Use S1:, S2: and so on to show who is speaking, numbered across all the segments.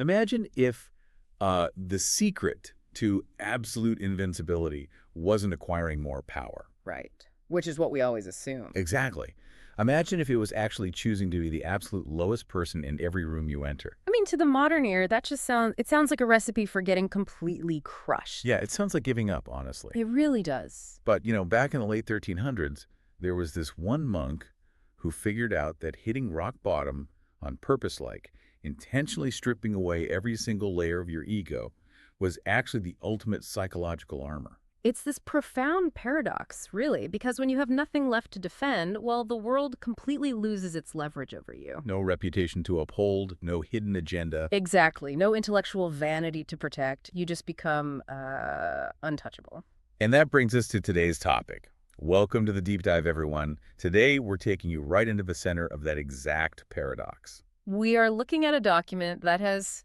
S1: Imagine if the secret to absolute invincibility wasn't acquiring more power.
S2: Right. Which is what we always assume.
S1: Exactly. Imagine if it was actually choosing to be the absolute lowest person in every room you enter.
S2: I mean, to the modern ear, that just sounds like a recipe for getting completely crushed.
S1: Yeah, it sounds like giving up, honestly.
S2: It really does.
S1: But, back in the late 1300s, there was this one monk who figured out that hitting rock bottom on purpose, like intentionally stripping away every single layer of your ego, was actually the ultimate psychological armor.
S2: It's this profound paradox, really, because when you have nothing left to defend, well, the world completely loses its leverage over you.
S1: No reputation to uphold, no hidden agenda.
S2: Exactly. No intellectual vanity to protect. You just become, untouchable.
S1: And that brings us to today's topic. Welcome to the Deep Dive, everyone. Today, we're taking you right into the center of that exact paradox.
S2: We are looking at a document that has,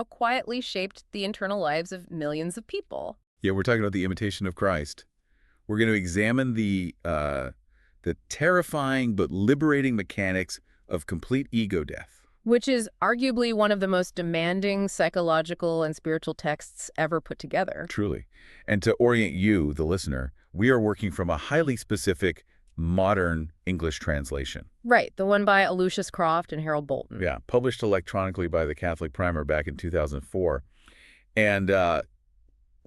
S2: quietly shaped the internal lives of millions of people.
S1: Yeah, we're talking about the Imitation of Christ. We're going to examine the terrifying but liberating mechanics of complete ego death.
S2: Which is arguably one of the most demanding psychological and spiritual texts ever put together.
S1: Truly. And to orient you, the listener, we are working from a highly specific, modern English translation.
S2: Right, the one by Lucius Croft and Harold Bolton.
S1: Yeah, published electronically by the Catholic Primer back in 2004. And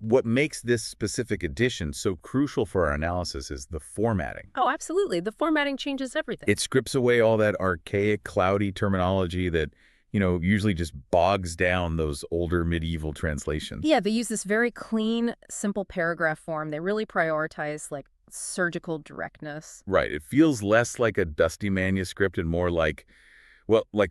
S1: what makes this specific edition so crucial for our analysis is the formatting.
S2: Oh, absolutely. The formatting changes everything.
S1: It strips away all that archaic, cloudy terminology that, usually just bogs down those older medieval translations.
S2: Yeah, they use this very clean, simple paragraph form. They really prioritize, surgical directness.
S1: Right. It feels less like a dusty manuscript and more like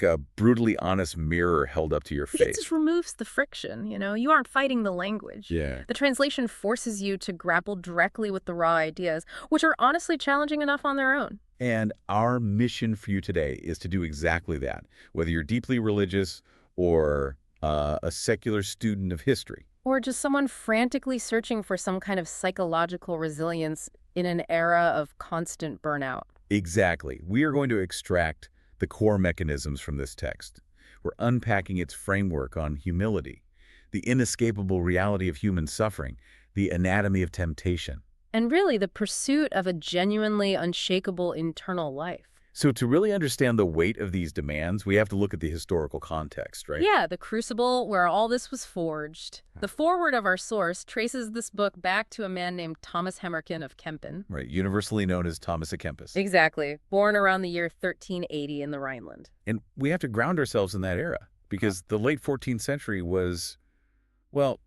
S1: a brutally honest mirror held up to your face.
S2: It just removes the friction, You aren't fighting the language.
S1: Yeah.
S2: The translation forces you to grapple directly with the raw ideas, which are honestly challenging enough on their own.
S1: And our mission for you today is to do exactly that, whether you're deeply religious or a secular student of history.
S2: Or just someone frantically searching for some kind of psychological resilience in an era of constant burnout.
S1: Exactly. We are going to extract the core mechanisms from this text. We're unpacking its framework on humility, the inescapable reality of human suffering, the anatomy of temptation.
S2: And really, the pursuit of a genuinely unshakable internal life.
S1: So to really understand the weight of these demands, we have to look at the historical context, right?
S2: Yeah, the crucible where all this was forged. The foreword of our source traces this book back to a man named Thomas Hemmerkin of Kempen.
S1: Right, universally known as Thomas à Kempis.
S2: Exactly. Born around the year 1380 in the Rhineland.
S1: And we have to ground ourselves in that era, because the late 14th century was,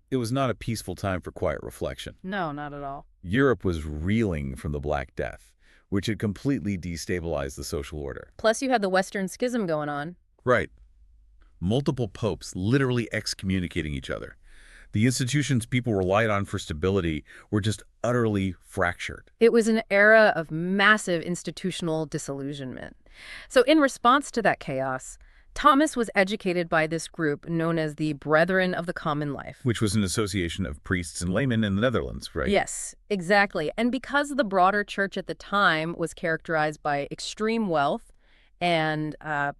S1: it was not a peaceful time for quiet reflection.
S2: No, not at all.
S1: Europe was reeling from the Black Death, which had completely destabilized the social order.
S2: Plus, you had the Western Schism going on.
S1: Right. Multiple popes literally excommunicating each other. The institutions people relied on for stability were just utterly fractured.
S2: It was an era of massive institutional disillusionment. So in response to that chaos, Thomas was educated by this group known as the Brethren of the Common Life.
S1: Which was an association of priests and laymen in the Netherlands, right?
S2: Yes, exactly. And because the broader church at the time was characterized by extreme wealth and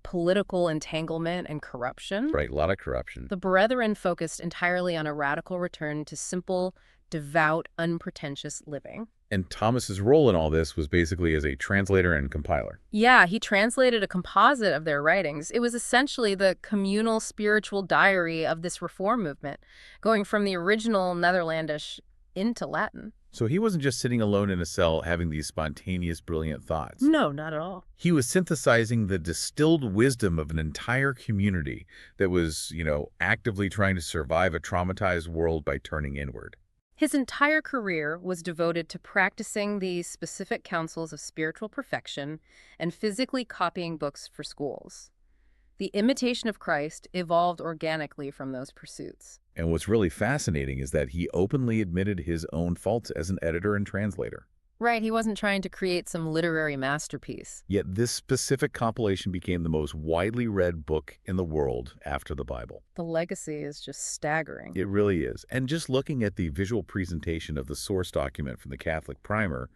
S2: political entanglement and corruption.
S1: Right, a lot of corruption.
S2: The Brethren focused entirely on a radical return to simple, devout, unpretentious living.
S1: And Thomas's role in all this was basically as a translator and compiler.
S2: Yeah, he translated a composite of their writings. It was essentially the communal spiritual diary of this reform movement, going from the original Netherlandish into Latin.
S1: So he wasn't just sitting alone in a cell having these spontaneous, brilliant thoughts.
S2: No, not at all.
S1: He was synthesizing the distilled wisdom of an entire community that was, actively trying to survive a traumatized world by turning inward.
S2: His entire career was devoted to practicing these specific counsels of spiritual perfection and physically copying books for schools. The Imitation of Christ evolved organically from those pursuits.
S1: And what's really fascinating is that he openly admitted his own faults as an editor and translator.
S2: Right, he wasn't trying to create some literary masterpiece.
S1: Yet this specific compilation became the most widely read book in the world after the Bible.
S2: The legacy is just staggering.
S1: It really is. And just looking at the visual presentation of the source document from the Catholic Primer,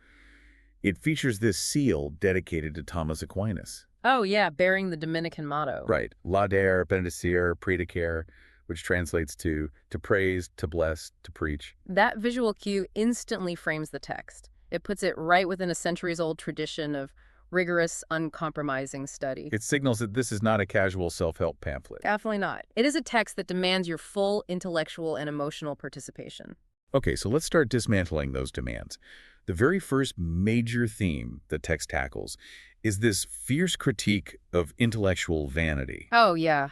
S1: it features this seal dedicated to Thomas Aquinas.
S2: Oh, yeah, bearing the Dominican motto.
S1: Right. Laudeare, benedicere, predicare. which translates to praise, to bless, to preach.
S2: That visual cue instantly frames the text. It puts it right within a centuries-old tradition of rigorous, uncompromising study.
S1: It signals that this is not a casual self-help pamphlet.
S2: Definitely not. It is a text that demands your full intellectual and emotional participation.
S1: Okay, so let's start dismantling those demands. The very first major theme the text tackles is this fierce critique of intellectual vanity.
S2: Oh, yeah.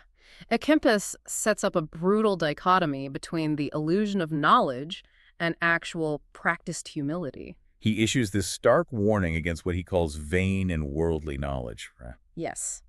S2: Akempis sets up a brutal dichotomy between the illusion of knowledge and actual practiced humility.
S1: He issues this stark warning against what he calls vain and worldly knowledge. Right?
S2: Yes.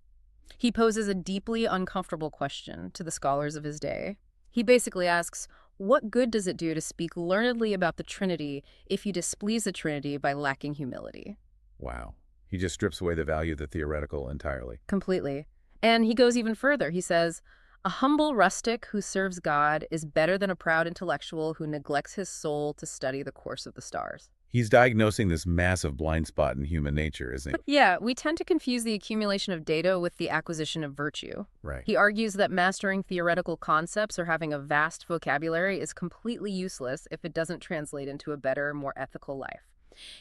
S2: He poses a deeply uncomfortable question to the scholars of his day. He basically asks, what good does it do to speak learnedly about the Trinity if you displease the Trinity by lacking humility?
S1: Wow. He just strips away the value of the theoretical entirely.
S2: Completely. And he goes even further. He says, a humble rustic who serves God is better than a proud intellectual who neglects his soul to study the course of the stars.
S1: He's diagnosing this massive blind spot in human nature, isn't he?
S2: Yeah, we tend to confuse the accumulation of data with the acquisition of virtue.
S1: Right.
S2: He argues that mastering theoretical concepts or having a vast vocabulary is completely useless if it doesn't translate into a better, more ethical life.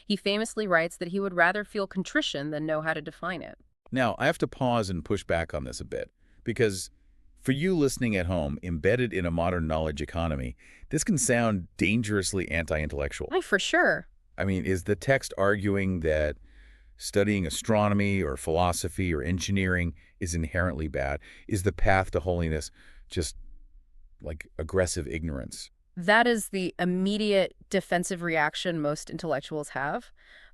S2: He famously writes that he would rather feel contrition than know how to define it.
S1: Now, I have to pause and push back on this a bit, because for you listening at home, embedded in a modern knowledge economy, this can sound dangerously anti-intellectual.
S2: Why, for sure.
S1: I mean, is the text arguing that studying astronomy or philosophy or engineering is inherently bad? Is the path to holiness just like aggressive ignorance?
S2: That is the immediate defensive reaction most intellectuals have.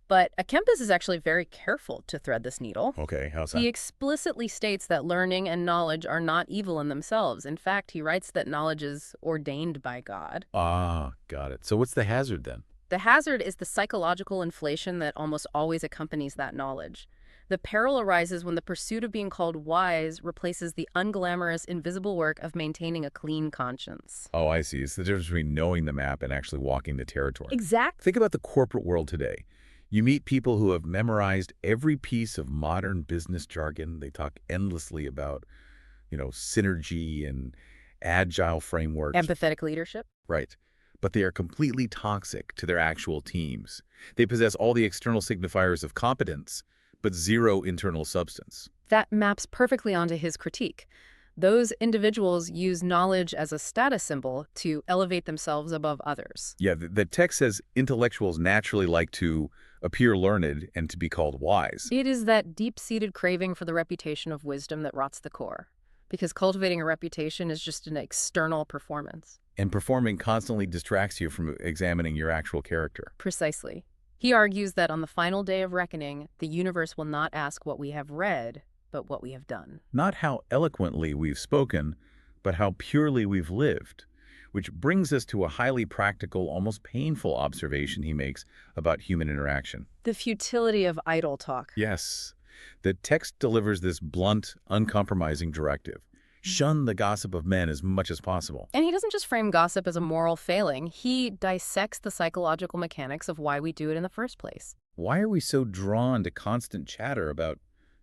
S2: But Akempis is actually very careful to thread this needle.
S1: Okay, how's
S2: He
S1: that?
S2: explicitly states that learning and knowledge are not evil in themselves. In fact, he writes that knowledge is ordained by God.
S1: Ah, got it. So what's the hazard then?
S2: The hazard is the psychological inflation that almost always accompanies that knowledge. The peril arises when the pursuit of being called wise replaces the unglamorous, invisible work of maintaining a clean conscience.
S1: Oh, I see. It's the difference between knowing the map and actually walking the territory.
S2: Exactly.
S1: Think about the corporate world today. You meet people who have memorized every piece of modern business jargon. They talk endlessly about, synergy and agile frameworks.
S2: Empathetic leadership?
S1: Right. But they are completely toxic to their actual teams. They possess all the external signifiers of competence, but zero internal substance.
S2: That maps perfectly onto his critique. Those individuals use knowledge as a status symbol to elevate themselves above others.
S1: Yeah, the text says intellectuals naturally like to appear learned and to be called wise.
S2: It is that deep-seated craving for the reputation of wisdom that rots the core, because cultivating a reputation is just an external performance.
S1: And performing constantly distracts you from examining your actual character.
S2: Precisely. He argues that on the final day of reckoning, the universe will not ask what we have read, but what we have done.
S1: Not how eloquently we've spoken, but how purely we've lived. Which brings us to a highly practical, almost painful observation he makes about human interaction.
S2: The futility of idle talk.
S1: Yes, the text delivers this blunt, uncompromising directive. Shun the gossip of men as much as possible.
S2: And he doesn't just frame gossip as a moral failing. He dissects the psychological mechanics of why we do it in the first place.
S1: Why are we so drawn to constant chatter about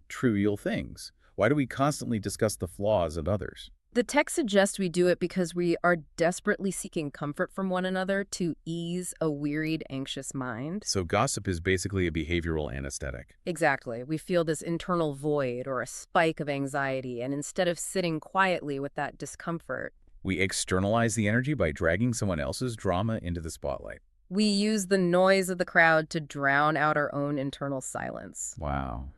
S1: trivial things? Why do we constantly discuss the flaws of others?
S2: The text suggests we do it because we are desperately seeking comfort from one another to ease a wearied, anxious mind.
S1: So gossip is basically a behavioral anesthetic.
S2: Exactly. We feel this internal void or a spike of anxiety, and instead of sitting quietly with that discomfort,
S1: We externalize the energy by dragging someone else's drama into the spotlight.
S2: we use the noise of the crowd to drown out our own internal silence.
S1: Wow.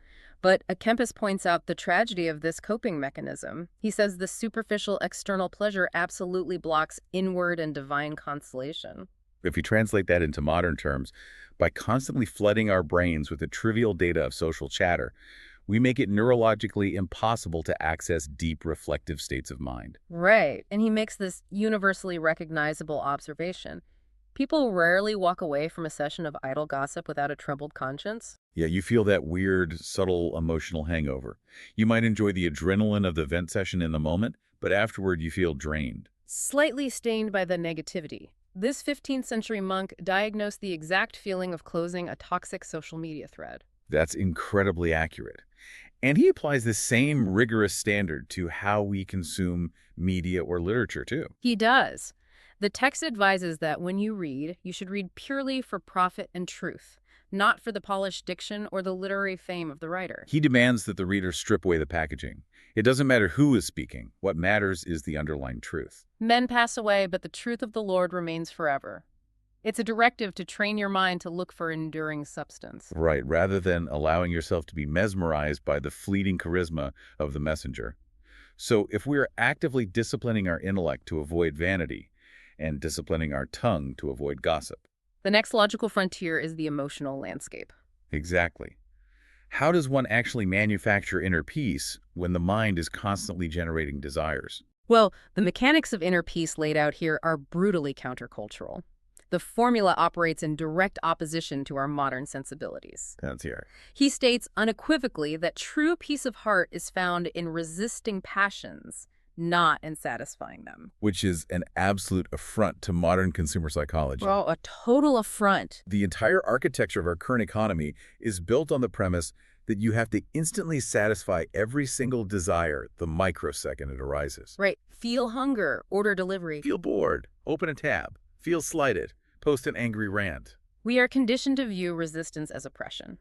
S2: But Akempis points out the tragedy of this coping mechanism. He says the superficial external pleasure absolutely blocks inward and divine consolation.
S1: If we translate that into modern terms, by constantly flooding our brains with the trivial data of social chatter, we make it neurologically impossible to access deep reflective states of mind.
S2: Right. And he makes this universally recognizable observation. People rarely walk away from a session of idle gossip without a troubled conscience.
S1: Yeah, you feel that weird, subtle emotional hangover. You might enjoy the adrenaline of the vent session in the moment, but afterward you feel drained.
S2: Slightly stained by the negativity. This 15th century monk diagnosed the exact feeling of closing a toxic social media thread.
S1: That's incredibly accurate. And he applies the same rigorous standard to how we consume media or literature, too.
S2: He does. The text advises that when you read, you should read purely for profit and truth, not for the polished diction or the literary fame of the writer.
S1: He demands that the reader strip away the packaging. It doesn't matter who is speaking. What matters is the underlying truth.
S2: Men pass away, but the truth of the Lord remains forever. It's a directive to train your mind to look for enduring substance.
S1: Right, rather than allowing yourself to be mesmerized by the fleeting charisma of the messenger. So if we are actively disciplining our intellect to avoid vanity and disciplining our tongue to avoid gossip.
S2: The next logical frontier is the emotional landscape.
S1: Exactly. How does one actually manufacture inner peace when the mind is constantly generating desires?
S2: Well, the mechanics of inner peace laid out here are brutally countercultural. The formula operates in direct opposition to our modern sensibilities.
S1: That's here.
S2: He states unequivocally that true peace of heart is found in resisting passions, not in satisfying them.
S1: Which is an absolute affront to modern consumer psychology.
S2: Well, a total affront.
S1: The entire architecture of our current economy is built on the premise that you have to instantly satisfy every single desire the microsecond it arises.
S2: Right. Feel hunger, order delivery.
S1: Feel bored, open a tab. Feel slighted, post an angry rant.
S2: We are conditioned to view resistance as oppression.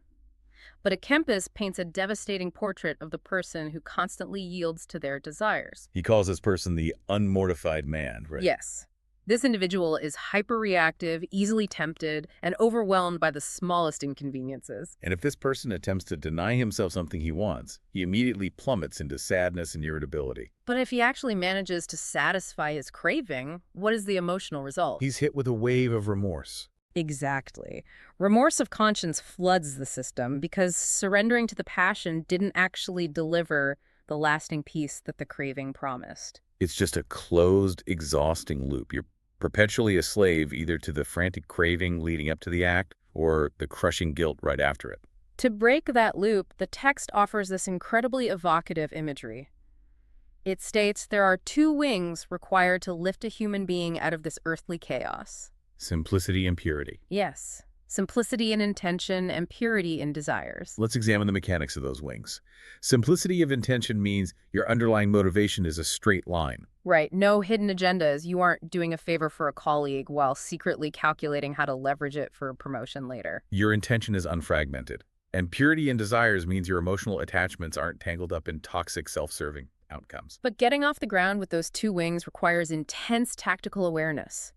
S2: But a Kempis paints a devastating portrait of the person who constantly yields to their desires.
S1: He calls this person the unmortified man, right?
S2: Yes. This individual is hyperreactive, easily tempted, and overwhelmed by the smallest inconveniences.
S1: And if this person attempts to deny himself something he wants, he immediately plummets into sadness and irritability.
S2: But if he actually manages to satisfy his craving, what is the emotional result?
S1: He's hit with a wave of remorse.
S2: Exactly. Remorse of conscience floods the system because surrendering to the passion didn't actually deliver the lasting peace that the craving promised.
S1: It's just a closed, exhausting loop. You're perpetually a slave either to the frantic craving leading up to the act or the crushing guilt right after it.
S2: To break that loop, the text offers this incredibly evocative imagery. It states there are two wings required to lift a human being out of this earthly chaos.
S1: Simplicity and purity.
S2: Yes, simplicity in intention and purity in desires.
S1: Let's examine the mechanics of those wings. Simplicity of intention means your underlying motivation is a straight line.
S2: Right, no hidden agendas. You aren't doing a favor for a colleague while secretly calculating how to leverage it for a promotion later.
S1: Your intention is unfragmented. And purity in desires means your emotional attachments aren't tangled up in toxic, self-serving outcomes.
S2: But getting off the ground with those two wings requires intense tactical awareness.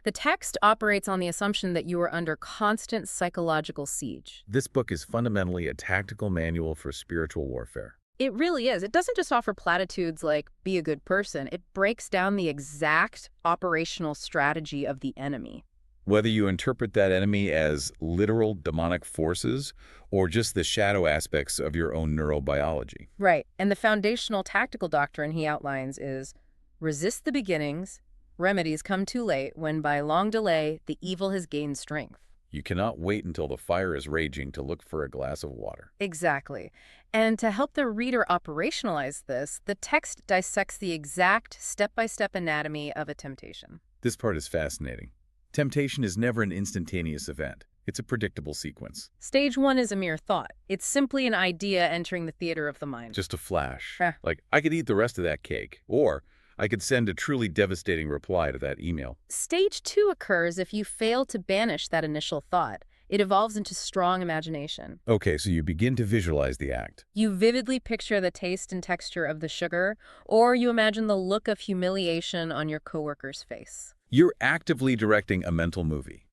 S2: The text operates on the assumption that you are under constant psychological siege.
S1: This book is fundamentally a tactical manual for spiritual warfare.
S2: It really is. It doesn't just offer platitudes like, be a good person. It breaks down the exact operational strategy of the enemy.
S1: Whether you interpret that enemy as literal demonic forces or just the shadow aspects of your own neurobiology.
S2: Right. And the foundational tactical doctrine he outlines is resist the beginnings. Remedies come too late when, by long delay, the evil has gained strength.
S1: You cannot wait until the fire is raging to look for a glass of water.
S2: Exactly. And to help the reader operationalize this, the text dissects the exact step-by-step anatomy of a temptation.
S1: This part is fascinating. Temptation is never an instantaneous event. It's a predictable sequence.
S2: Stage 1 is a mere thought. It's simply an idea entering the theater of the mind.
S1: Just a flash.
S2: Eh.
S1: Like, I could eat the rest of that cake. Or I could send a truly devastating reply to that email.
S2: Stage 2 occurs if you fail to banish that initial thought. It evolves into strong imagination.
S1: Okay, so you begin to visualize the act.
S2: You vividly picture the taste and texture of the sugar, or you imagine the look of humiliation on your coworker's face.
S1: You're actively directing a mental movie.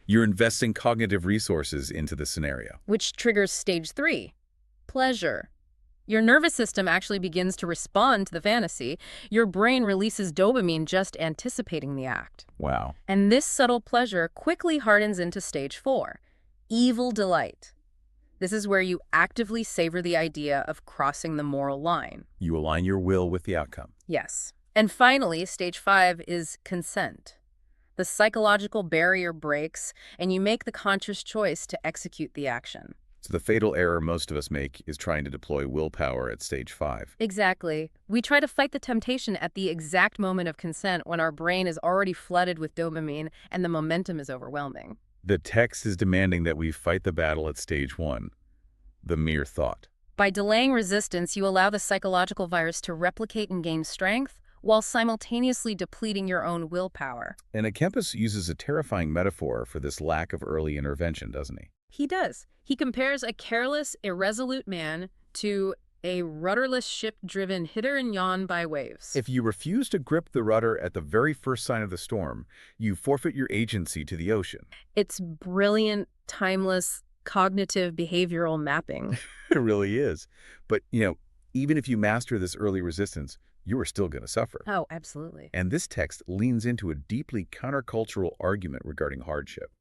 S1: You're investing cognitive resources into the scenario.
S2: Which triggers stage 3, pleasure. Your nervous system actually begins to respond to the fantasy. Your brain releases dopamine just anticipating the act.
S1: Wow.
S2: And this subtle pleasure quickly hardens into stage 4, evil delight. This is where you actively savor the idea of crossing the moral line.
S1: You align your will with the outcome.
S2: Yes. And finally, stage 5 is consent. The psychological barrier breaks, and you make the conscious choice to execute the action.
S1: So the fatal error most of us make is trying to deploy willpower at stage 5.
S2: Exactly. We try to fight the temptation at the exact moment of consent when our brain is already flooded with dopamine and the momentum is overwhelming.
S1: The text is demanding that we fight the battle at stage 1, the mere thought.
S2: By delaying resistance, you allow the psychological virus to replicate and gain strength while simultaneously depleting your own willpower.
S1: And Kempis uses a terrifying metaphor for this lack of early intervention, doesn't he?
S2: He does. He compares a careless, irresolute man to a rudderless ship driven hither and yon by waves.
S1: If you refuse to grip the rudder at the very first sign of the storm, you forfeit your agency to the ocean.
S2: It's brilliant, timeless, cognitive behavioral mapping.
S1: It really is. But, even if you master this early resistance, you are still going to suffer.
S2: Oh, absolutely.
S1: And this text leans into a deeply countercultural argument regarding hardship.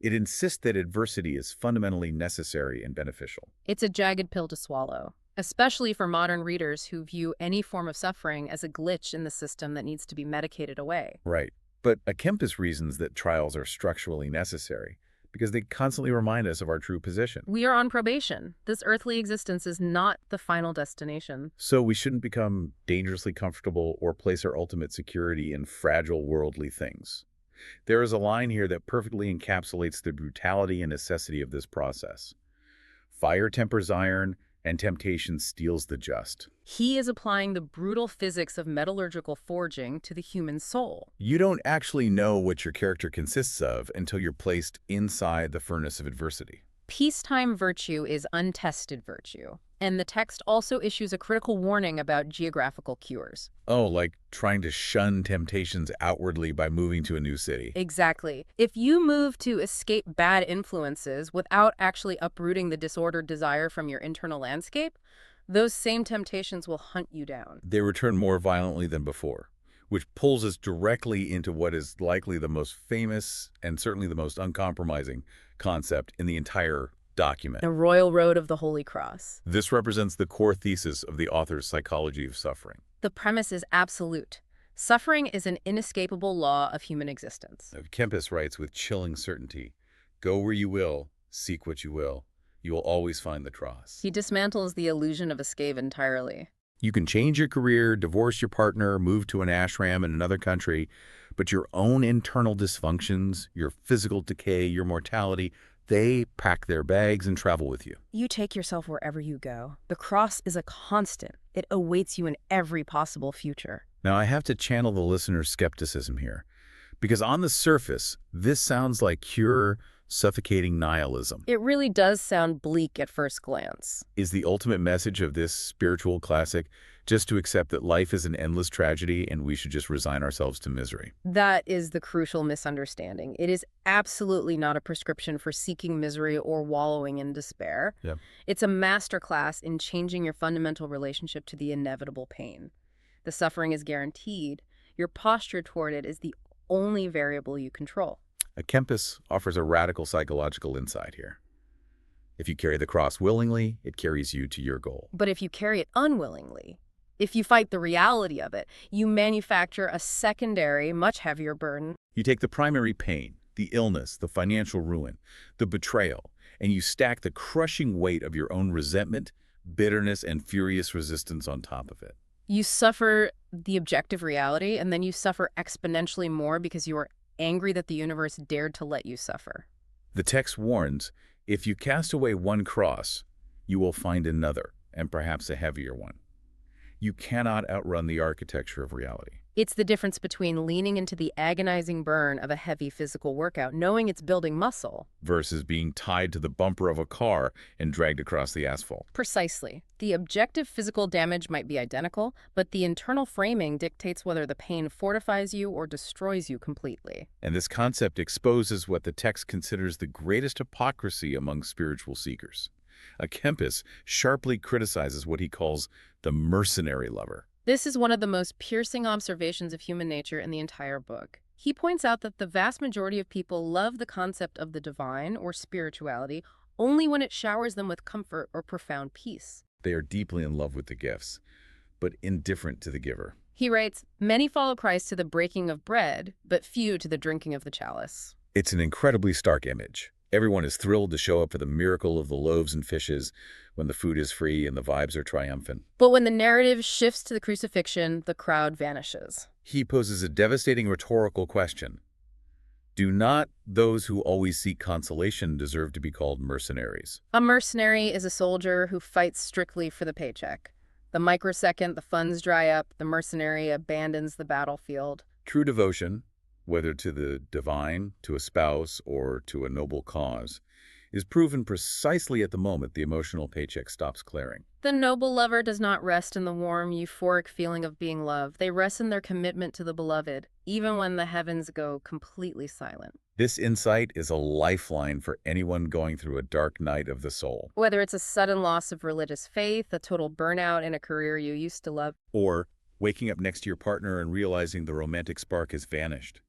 S1: It insists that adversity is fundamentally necessary and beneficial.
S2: It's a jagged pill to swallow, especially for modern readers who view any form of suffering as a glitch in the system that needs to be medicated away.
S1: Right. But Kempis reasons that trials are structurally necessary because they constantly remind us of our true position.
S2: We are on probation. This earthly existence is not the final destination.
S1: So we shouldn't become dangerously comfortable or place our ultimate security in fragile worldly things. There is a line here that perfectly encapsulates the brutality and necessity of this process. Fire tempers iron, and temptation steals the just.
S2: He is applying the brutal physics of metallurgical forging to the human soul.
S1: You don't actually know what your character consists of until you're placed inside the furnace of adversity.
S2: Peacetime virtue is untested virtue, and the text also issues a critical warning about geographical cures.
S1: Oh, like trying to shun temptations outwardly by moving to a new city.
S2: Exactly. If you move to escape bad influences without actually uprooting the disordered desire from your internal landscape, those same temptations will hunt you down.
S1: They return more violently than before, which pulls us directly into what is likely the most famous and certainly the most uncompromising concept in the entire document.
S2: The Royal Road of the Holy Cross.
S1: This represents the core thesis of the author's psychology of suffering.
S2: The premise is absolute. Suffering is an inescapable law of human existence.
S1: Kempis writes with chilling certainty, "Go where you will, seek what you will will always find the cross."
S2: He dismantles the illusion of escape entirely.
S1: You can change your career, divorce your partner, move to an ashram in another country, but your own internal dysfunctions, your physical decay, your mortality, they pack their bags and travel with you.
S2: You take yourself wherever you go. The cross is a constant. It awaits you in every possible future.
S1: Now, I have to channel the listener's skepticism here, because on the surface, this sounds like pure, suffocating nihilism.
S2: It really does sound bleak at first glance.
S1: Is the ultimate message of this spiritual classic just to accept that life is an endless tragedy and we should just resign ourselves to misery?
S2: That is the crucial misunderstanding. It is absolutely not a prescription for seeking misery or wallowing in despair.
S1: Yeah.
S2: It's a masterclass in changing your fundamental relationship to the inevitable pain. The suffering is guaranteed. Your posture toward it is the only variable you control.
S1: Kempis offers a radical psychological insight here. If you carry the cross willingly, it carries you to your goal.
S2: But if you carry it unwillingly, if you fight the reality of it, you manufacture a secondary, much heavier burden.
S1: You take the primary pain, the illness, the financial ruin, the betrayal, and you stack the crushing weight of your own resentment, bitterness, and furious resistance on top of it.
S2: You suffer the objective reality, and then you suffer exponentially more because you are angry that the universe dared to let you suffer.
S1: The text warns, if you cast away one cross, you will find another, and perhaps a heavier one. You cannot outrun the architecture of reality.
S2: It's the difference between leaning into the agonizing burn of a heavy physical workout, knowing it's building muscle,
S1: versus being tied to the bumper of a car and dragged across the asphalt.
S2: Precisely. The objective physical damage might be identical, but the internal framing dictates whether the pain fortifies you or destroys you completely.
S1: And this concept exposes what the text considers the greatest hypocrisy among spiritual seekers. Kempis sharply criticizes what he calls the mercenary lover.
S2: This is one of the most piercing observations of human nature in the entire book. He points out that the vast majority of people love the concept of the divine or spirituality only when it showers them with comfort or profound peace.
S1: They are deeply in love with the gifts, but indifferent to the giver.
S2: He writes, "Many follow Christ to the breaking of bread, but few to the drinking of the chalice."
S1: It's an incredibly stark image. Everyone is thrilled to show up for the miracle of the loaves and fishes when the food is free and the vibes are triumphant.
S2: But when the narrative shifts to the crucifixion, the crowd vanishes.
S1: He poses a devastating rhetorical question. Do not those who always seek consolation deserve to be called mercenaries?
S2: A mercenary is a soldier who fights strictly for the paycheck. The microsecond the funds dry up, the mercenary abandons the battlefield.
S1: True devotion, whether to the divine, to a spouse, or to a noble cause, is proven precisely at the moment the emotional paycheck stops clearing.
S2: The noble lover does not rest in the warm, euphoric feeling of being loved. They rest in their commitment to the beloved, even when the heavens go completely silent.
S1: This insight is a lifeline for anyone going through a dark night of the soul.
S2: Whether it's a sudden loss of religious faith, a total burnout in a career you used to love,
S1: Or waking up next to your partner and realizing the romantic spark has vanished.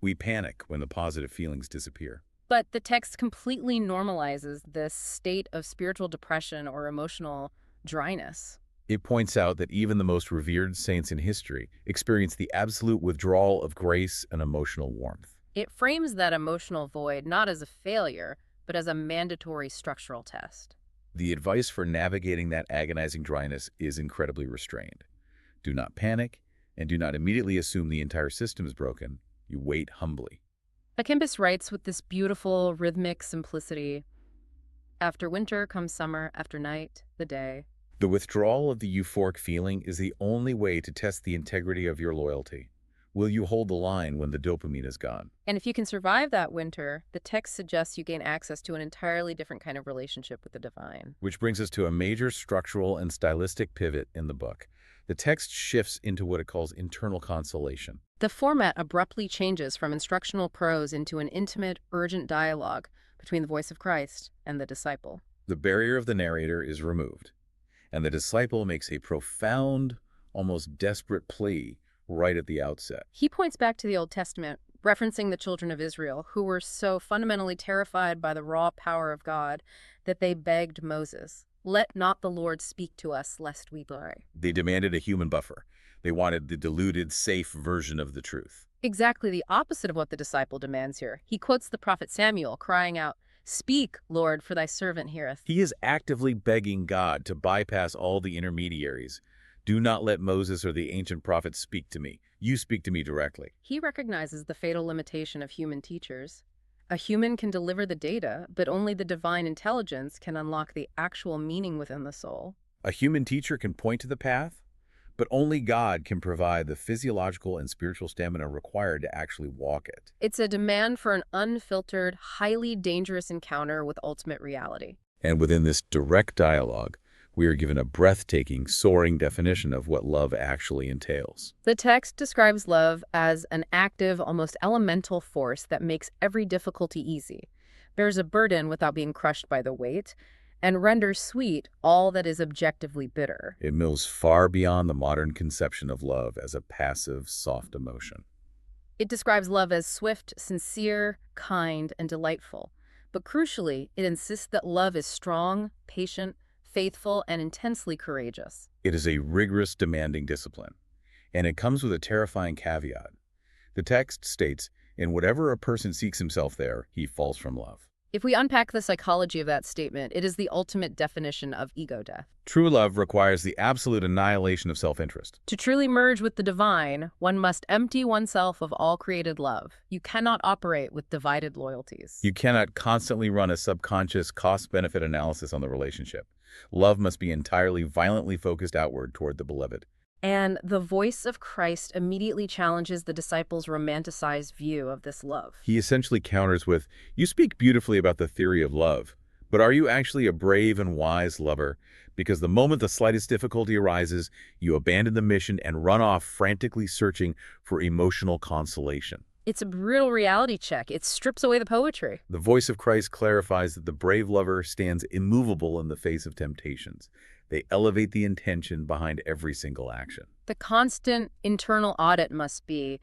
S1: We panic when the positive feelings disappear.
S2: but the text completely normalizes this state of spiritual depression or emotional dryness.
S1: It points out that even the most revered saints in history experience the absolute withdrawal of grace and emotional warmth.
S2: It frames that emotional void not as a failure, but as a mandatory structural test.
S1: The advice for navigating that agonizing dryness is incredibly restrained. Do not panic, and do not immediately assume the entire system is broken. You wait humbly.
S2: Akimbis writes with this beautiful, rhythmic simplicity. After winter comes summer, after night, the day.
S1: The withdrawal of the euphoric feeling is the only way to test the integrity of your loyalty. Will you hold the line when the dopamine is gone?
S2: And if you can survive that winter, the text suggests you gain access to an entirely different kind of relationship with the divine.
S1: Which brings us to a major structural and stylistic pivot in the book. The text shifts into what it calls internal consolation.
S2: The format abruptly changes from instructional prose into an intimate, urgent dialogue between the voice of Christ and the disciple.
S1: The barrier of the narrator is removed, and the disciple makes a profound, almost desperate plea right at the outset.
S2: He points back to the Old Testament, referencing the children of Israel, who were so fundamentally terrified by the raw power of God that they begged Moses, "Let not the Lord speak to us, lest we die."
S1: They demanded a human buffer. They wanted the diluted, safe version of the truth.
S2: Exactly the opposite of what the disciple demands here. He quotes the prophet Samuel, crying out, "Speak, Lord, for thy servant heareth."
S1: He is actively begging God to bypass all the intermediaries. Do not let Moses or the ancient prophets speak to me. You speak to me directly.
S2: He recognizes the fatal limitation of human teachers. A human can deliver the data, but only the divine intelligence can unlock the actual meaning within the soul.
S1: A human teacher can point to the path, but only God can provide the physiological and spiritual stamina required to actually walk it.
S2: It's a demand for an unfiltered, highly dangerous encounter with ultimate reality.
S1: And within this direct dialogue, we are given a breathtaking, soaring definition of what love actually entails.
S2: The text describes love as an active, almost elemental force that makes every difficulty easy, bears a burden without being crushed by the weight, and renders sweet all that is objectively bitter.
S1: It moves far beyond the modern conception of love as a passive, soft emotion.
S2: It describes love as swift, sincere, kind, and delightful. But crucially, it insists that love is strong, patient, faithful, and intensely courageous.
S1: It is a rigorous, demanding discipline, and it comes with a terrifying caveat. The text states, "In whatever a person seeks himself there, he falls from love."
S2: If we unpack the psychology of that statement, it is the ultimate definition of ego death.
S1: True love requires the absolute annihilation of self-interest.
S2: To truly merge with the divine, one must empty oneself of all created love. You cannot operate with divided loyalties.
S1: You cannot constantly run a subconscious cost-benefit analysis on the relationship. Love must be entirely violently focused outward toward the beloved.
S2: And the voice of Christ immediately challenges the disciples' romanticized view of this love.
S1: He essentially counters with, "You speak beautifully about the theory of love, but are you actually a brave and wise lover? Because the moment the slightest difficulty arises, you abandon the mission and run off frantically searching for emotional consolation."
S2: It's a brutal reality check. It strips away the poetry.
S1: The voice of Christ clarifies that the brave lover stands immovable in the face of temptations. They elevate the intention behind every single action.
S2: The constant internal audit must be,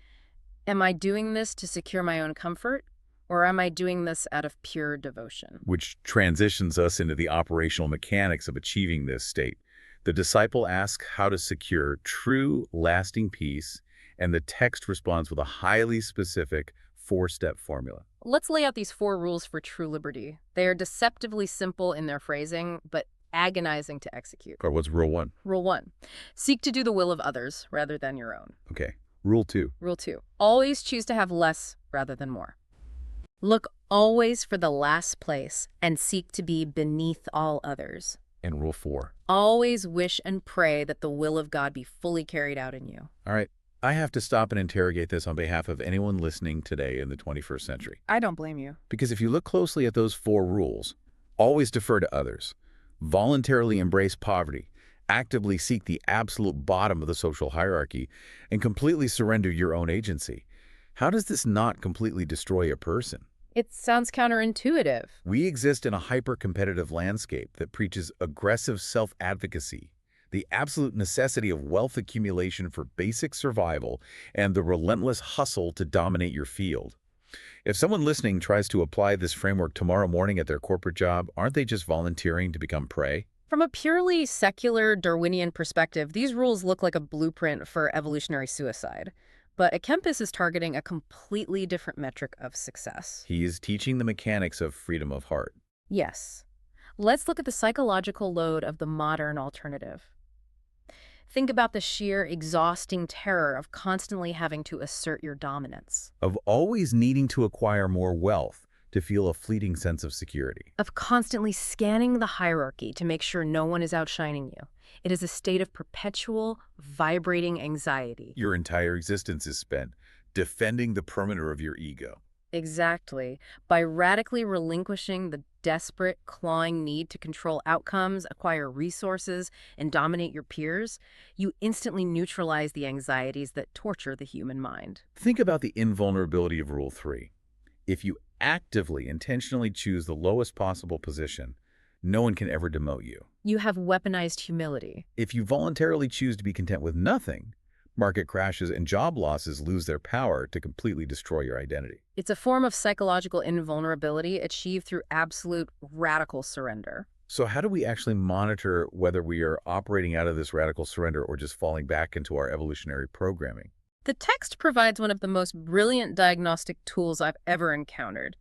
S2: am I doing this to secure my own comfort, or am I doing this out of pure devotion?
S1: Which transitions us into the operational mechanics of achieving this state. The disciple asks how to secure true, lasting peace, and the text responds with a highly specific four-step formula.
S2: Let's lay out these 4 rules for true liberty. They are deceptively simple in their phrasing, but agonizing to execute.
S1: Or what's rule 1?
S2: Rule 1, seek to do the will of others rather than your own.
S1: Okay. Rule 2.
S2: Rule 2, always choose to have less rather than more. Look always for the last place and seek to be beneath all others.
S1: And rule 4.
S2: Always wish and pray that the will of God be fully carried out in you.
S1: All right, I have to stop and interrogate this on behalf of anyone listening today in the 21st century.
S2: I don't blame you.
S1: Because if you look closely at those 4 rules, always defer to others, voluntarily embrace poverty, actively seek the absolute bottom of the social hierarchy, and completely surrender your own agency, how does this not completely destroy a person?
S2: It sounds counterintuitive.
S1: We exist in a hyper-competitive landscape that preaches aggressive self-advocacy, the absolute necessity of wealth accumulation for basic survival, and the relentless hustle to dominate your field. If someone listening tries to apply this framework tomorrow morning at their corporate job, aren't they just volunteering to become prey?
S2: From a purely secular Darwinian perspective, these rules look like a blueprint for evolutionary suicide. But Akempis is targeting a completely different metric of success.
S1: He is teaching the mechanics of freedom of heart.
S2: Yes. Let's look at the psychological load of the modern alternative. Think about the sheer exhausting terror of constantly having to assert your dominance,
S1: Of always needing to acquire more wealth to feel a fleeting sense of security.
S2: of constantly scanning the hierarchy to make sure no one is outshining you. It is a state of perpetual, vibrating anxiety.
S1: Your entire existence is spent defending the perimeter of your ego.
S2: Exactly. By radically relinquishing the desperate, clawing need to control outcomes, acquire resources, and dominate your peers, you instantly neutralize the anxieties that torture the human mind.
S1: Think about the invulnerability of Rule 3. If you actively, intentionally choose the lowest possible position, no one can ever demote you.
S2: You have weaponized humility.
S1: If you voluntarily choose to be content with nothing, market crashes and job losses lose their power to completely destroy your identity.
S2: It's a form of psychological invulnerability achieved through absolute radical surrender.
S1: So how do we actually monitor whether we are operating out of this radical surrender or just falling back into our evolutionary programming?
S2: The text provides one of the most brilliant diagnostic tools I've ever encountered.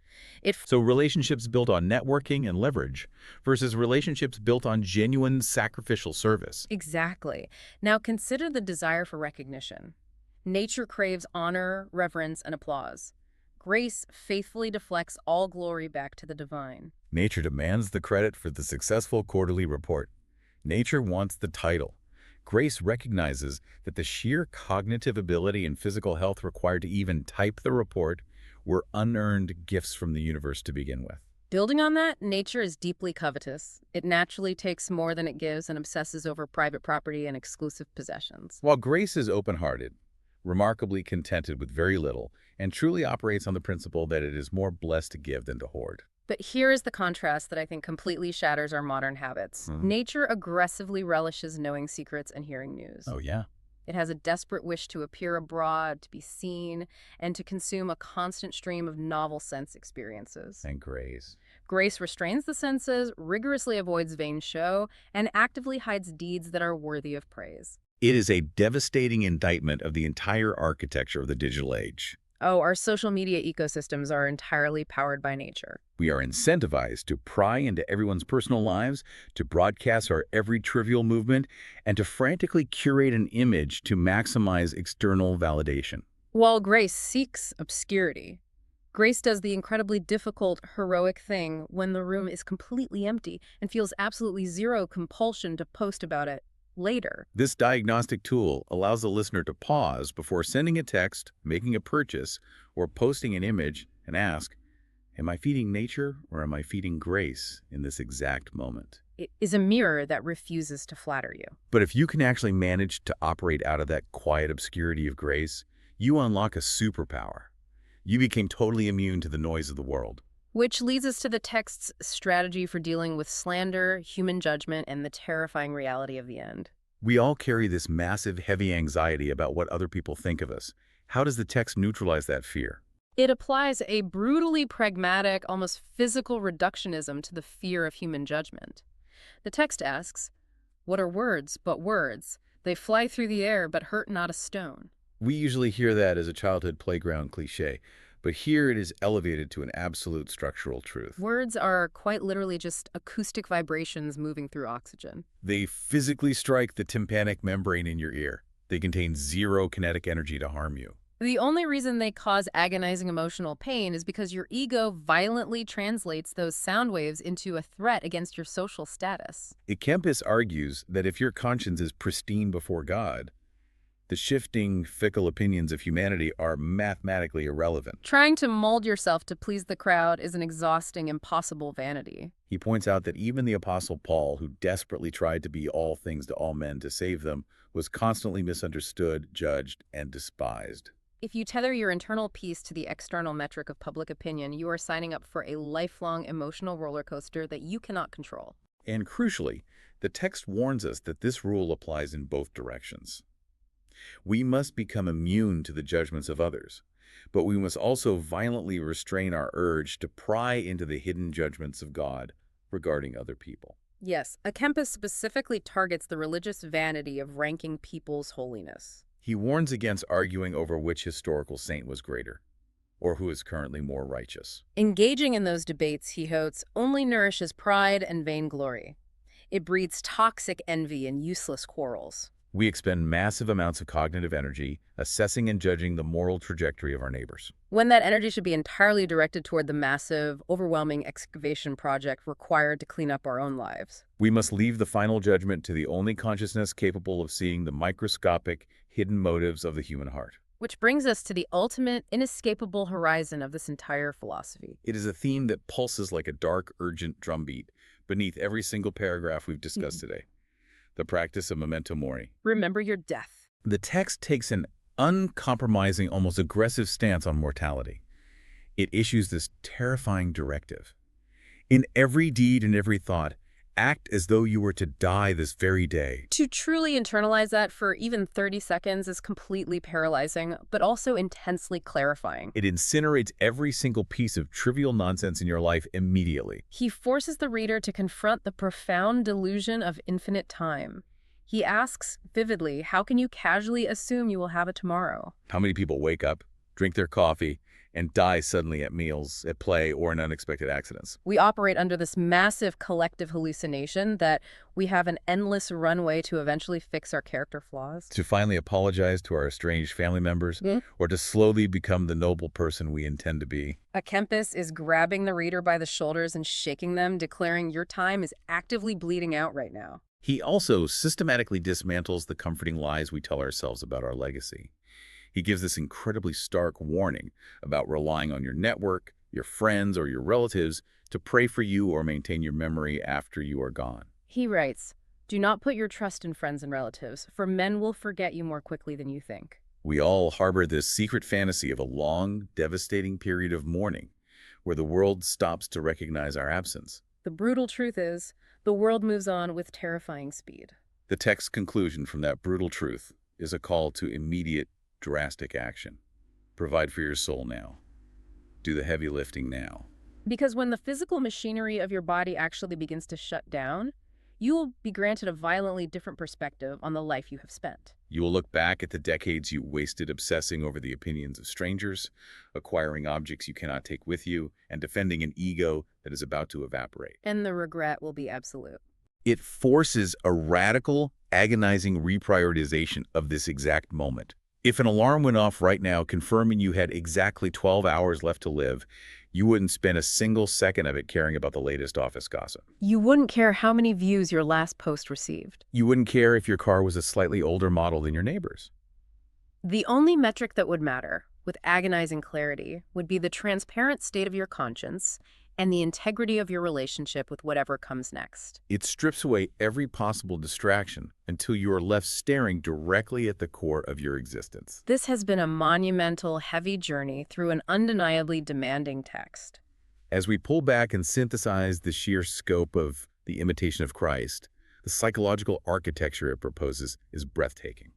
S1: So relationships built on networking and leverage versus relationships built on genuine sacrificial service.
S2: Exactly. Now consider the desire for recognition. Nature craves honor, reverence, and applause. Grace faithfully deflects all glory back to the divine.
S1: Nature demands the credit for the successful quarterly report. Nature wants the title. Grace recognizes that the sheer cognitive ability and physical health required to even type the report were unearned gifts from the universe to begin with.
S2: Building on that, nature is deeply covetous. It naturally takes more than it gives and obsesses over private property and exclusive possessions.
S1: While grace is open-hearted, remarkably contented with very little, and truly operates on the principle that it is more blessed to give than to hoard.
S2: But here is the contrast that I think completely shatters our modern habits. Nature aggressively relishes knowing secrets and hearing news.
S1: Oh, yeah.
S2: It has a desperate wish to appear abroad, to be seen, and to consume a constant stream of novel sense experiences.
S1: And grace.
S2: Grace restrains the senses, rigorously avoids vain show, and actively hides deeds that are worthy of praise.
S1: It is a devastating indictment of the entire architecture of the digital age.
S2: Oh, our social media ecosystems are entirely powered by nature.
S1: We are incentivized to pry into everyone's personal lives, to broadcast our every trivial movement, and to frantically curate an image to maximize external validation.
S2: While grace seeks obscurity, grace does the incredibly difficult, heroic thing when the room is completely empty and feels absolutely zero compulsion to post about it later.
S1: This diagnostic tool allows the listener to pause before sending a text, making a purchase, or posting an image and ask, am I feeding nature or am I feeding grace in this exact moment?
S2: It is a mirror that refuses to flatter you.
S1: But if you can actually manage to operate out of that quiet obscurity of grace, you unlock a superpower. You became totally immune to the noise of the world.
S2: Which leads us to the text's strategy for dealing with slander, human judgment, and the terrifying reality of the end.
S1: We all carry this massive, heavy anxiety about what other people think of us. How does the text neutralize that fear?
S2: It applies a brutally pragmatic, almost physical reductionism to the fear of human judgment. The text asks, what are words but words? They fly through the air but hurt not a stone.
S1: We usually hear that as a childhood playground cliché, but here it is elevated to an absolute structural truth.
S2: Words are quite literally just acoustic vibrations moving through oxygen.
S1: They physically strike the tympanic membrane in your ear. They contain zero kinetic energy to harm you.
S2: The only reason they cause agonizing emotional pain is because your ego violently translates those sound waves into a threat against your social status.
S1: Kempis argues that if your conscience is pristine before God, the shifting, fickle opinions of humanity are mathematically irrelevant.
S2: Trying to mold yourself to please the crowd is an exhausting, impossible vanity.
S1: He points out that even the Apostle Paul, who desperately tried to be all things to all men to save them, was constantly misunderstood, judged, and despised.
S2: If you tether your internal peace to the external metric of public opinion, you are signing up for a lifelong emotional roller coaster that you cannot control.
S1: And crucially, the text warns us that this rule applies in both directions. We must become immune to the judgments of others, but we must also violently restrain our urge to pry into the hidden judgments of God regarding other people.
S2: Yes, a Kempis specifically targets the religious vanity of ranking people's holiness.
S1: He warns against arguing over which historical saint was greater, or who is currently more righteous.
S2: Engaging in those debates, he hopes, only nourishes pride and vainglory. It breeds toxic envy and useless quarrels.
S1: We expend massive amounts of cognitive energy assessing and judging the moral trajectory of our neighbors.
S2: When that energy should be entirely directed toward the massive, overwhelming excavation project required to clean up our own lives.
S1: We must leave the final judgment to the only consciousness capable of seeing the microscopic, hidden motives of the human heart.
S2: Which brings us to the ultimate, inescapable horizon of this entire philosophy.
S1: It is a theme that pulses like a dark, urgent drumbeat beneath every single paragraph we've discussed today. The practice of memento mori.
S2: Remember your death.
S1: The text takes an uncompromising, almost aggressive stance on mortality. It issues this terrifying directive. In every deed and every thought, act as though you were to die this very day.
S2: To truly internalize that for even 30 seconds is completely paralyzing, but also intensely clarifying.
S1: It incinerates every single piece of trivial nonsense in your life immediately.
S2: He forces the reader to confront the profound delusion of infinite time. He asks vividly, how can you casually assume you will have a tomorrow?
S1: How many people wake up, drink their coffee, and die suddenly at meals, at play, or in unexpected accidents?
S2: We operate under this massive collective hallucination that we have an endless runway to eventually fix our character flaws.
S1: To finally apologize to our estranged family members, or to slowly become the noble person we intend to be.
S2: A Kempis is grabbing the reader by the shoulders and shaking them, declaring your time is actively bleeding out right now.
S1: He also systematically dismantles the comforting lies we tell ourselves about our legacy. He gives this incredibly stark warning about relying on your network, your friends, or your relatives to pray for you or maintain your memory after you are gone.
S2: He writes, do not put your trust in friends and relatives, for men will forget you more quickly than you think.
S1: We all harbor this secret fantasy of a long, devastating period of mourning, where the world stops to recognize our absence.
S2: The brutal truth is, the world moves on with terrifying speed.
S1: The text's conclusion from that brutal truth is a call to immediate, drastic action. Provide for your soul now. Do the heavy lifting now.
S2: Because when the physical machinery of your body actually begins to shut down, you will be granted a violently different perspective on the life you have spent.
S1: You will look back at the decades you wasted obsessing over the opinions of strangers, acquiring objects you cannot take with you, and defending an ego that is about to evaporate.
S2: And the regret will be absolute.
S1: It forces a radical, agonizing reprioritization of this exact moment. If an alarm went off right now confirming you had exactly 12 hours left to live, you wouldn't spend a single second of it caring about the latest office gossip.
S2: You wouldn't care how many views your last post received.
S1: You wouldn't care if your car was a slightly older model than your neighbor's.
S2: The only metric that would matter, with agonizing clarity, would be the transparent state of your conscience and the integrity of your relationship with whatever comes next.
S1: It strips away every possible distraction until you are left staring directly at the core of your existence.
S2: This has been a monumental, heavy journey through an undeniably demanding text.
S1: As we pull back and synthesize the sheer scope of The Imitation of Christ, the psychological architecture it proposes is breathtaking.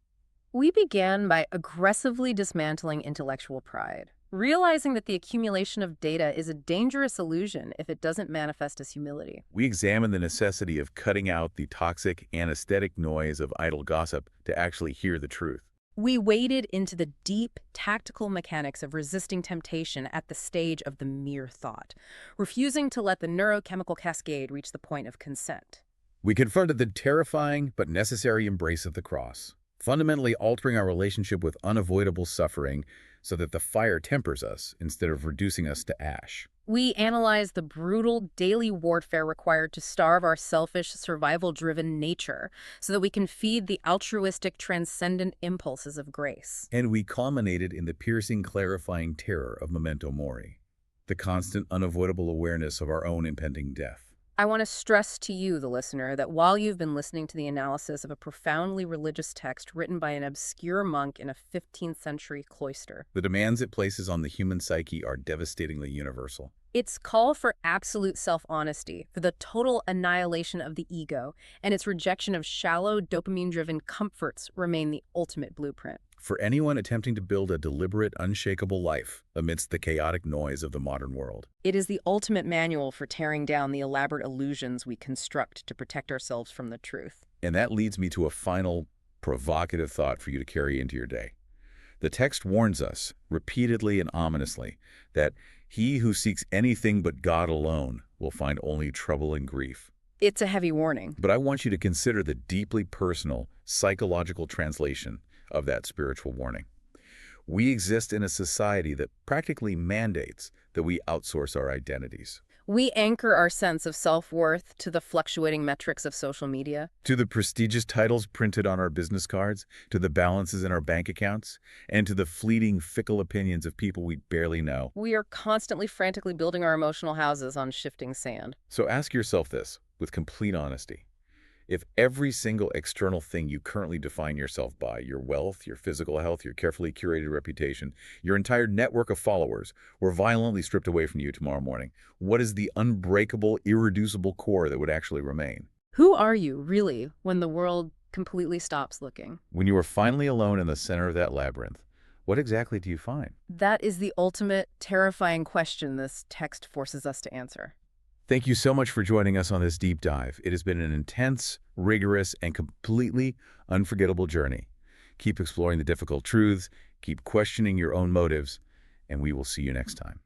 S2: We began by aggressively dismantling intellectual pride, realizing that the accumulation of data is a dangerous illusion if it doesn't manifest as humility.
S1: We examine the necessity of cutting out the toxic, anesthetic noise of idle gossip to actually hear the truth.
S2: We waded into the deep, tactical mechanics of resisting temptation at the stage of the mere thought, refusing to let the neurochemical cascade reach the point of consent.
S1: We confronted the terrifying but necessary embrace of the cross, fundamentally altering our relationship with unavoidable suffering so that the fire tempers us instead of reducing us to ash.
S2: We analyze the brutal daily warfare required to starve our selfish, survival-driven nature so that we can feed the altruistic, transcendent impulses of grace.
S1: And we culminated in the piercing, clarifying terror of memento mori, the constant, unavoidable awareness of our own impending death.
S2: I want to stress to you, the listener, that while you've been listening to the analysis of a profoundly religious text written by an obscure monk in a 15th century cloister,
S1: The demands it places on the human psyche are devastatingly universal.
S2: its call for absolute self-honesty, for the total annihilation of the ego, and its rejection of shallow, dopamine-driven comforts remain the ultimate blueprint.
S1: For anyone attempting to build a deliberate, unshakable life amidst the chaotic noise of the modern world.
S2: It is the ultimate manual for tearing down the elaborate illusions we construct to protect ourselves from the truth.
S1: And that leads me to a final, provocative thought for you to carry into your day. The text warns us, repeatedly and ominously, that he who seeks anything but God alone will find only trouble and grief.
S2: It's a heavy warning.
S1: But I want you to consider the deeply personal, psychological translation of that spiritual warning. We exist in a society that practically mandates that we outsource our identities.
S2: We anchor our sense of self-worth to the fluctuating metrics of social media.
S1: To the prestigious titles printed on our business cards, to the balances in our bank accounts, and to the fleeting, fickle opinions of people we barely know.
S2: We are constantly frantically building our emotional houses on shifting sand.
S1: So ask yourself this with complete honesty. If every single external thing you currently define yourself by, your wealth, your physical health, your carefully curated reputation, your entire network of followers, were violently stripped away from you tomorrow morning, what is the unbreakable, irreducible core that would actually remain?
S2: Who are you, really, when the world completely stops looking?
S1: When you are finally alone in the center of that labyrinth, what exactly do you find?
S2: That is the ultimate, terrifying question this text forces us to answer.
S1: Thank you so much for joining us on this deep dive. It has been an intense, rigorous, and completely unforgettable journey. Keep exploring the difficult truths, keep questioning your own motives, and we will see you next time.